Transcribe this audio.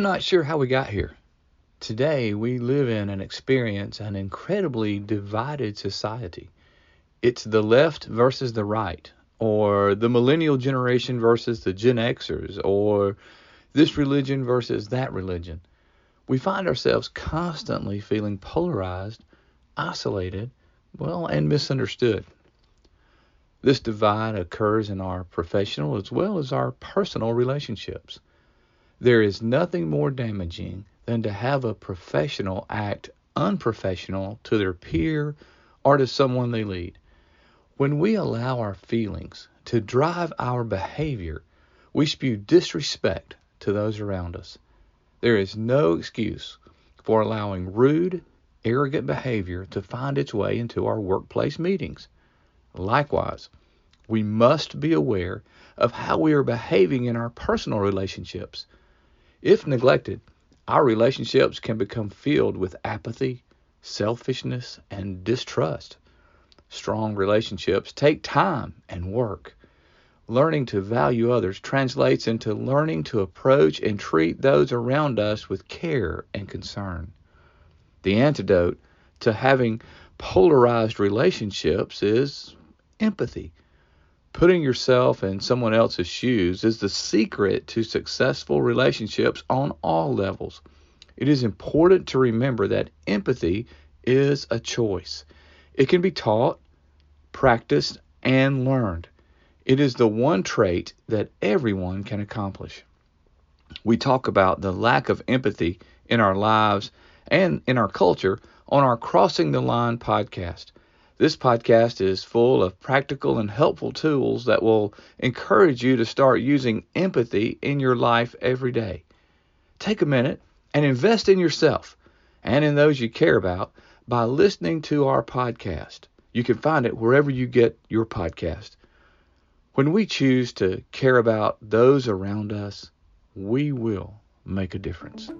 I'm not sure how we got here. Today, we live in and experience an incredibly divided society. It's the left versus the right, or the millennial generation versus the Gen Xers, or this religion versus that religion. We find ourselves constantly feeling polarized, isolated, and misunderstood. This divide occurs in our professional as well as our personal relationships. There is nothing more damaging than to have a professional act unprofessional to their peer or to someone they lead. When we allow our feelings to drive our behavior, we spew disrespect to those around us. There is no excuse for allowing rude, arrogant behavior to find its way into our workplace meetings. Likewise, we must be aware of how we are behaving in our personal relationships. If neglected, our relationships can become filled with apathy, selfishness, and distrust. Strong relationships take time and work. Learning to value others translates into learning to approach and treat those around us with care and concern. The antidote to having polarized relationships is empathy. Putting yourself in someone else's shoes is the secret to successful relationships on all levels. It is important to remember that empathy is a choice. It can be taught, practiced, and learned. It is the one trait that everyone can accomplish. We talk about the lack of empathy in our lives and in our culture on our Crossing the Line podcast. This podcast is full of practical and helpful tools that will encourage you to start using empathy in your life every day. Take a minute and invest in yourself and in those you care about by listening to our podcast. You can find it wherever you get your podcast. When we choose to care about those around us, we will make a difference.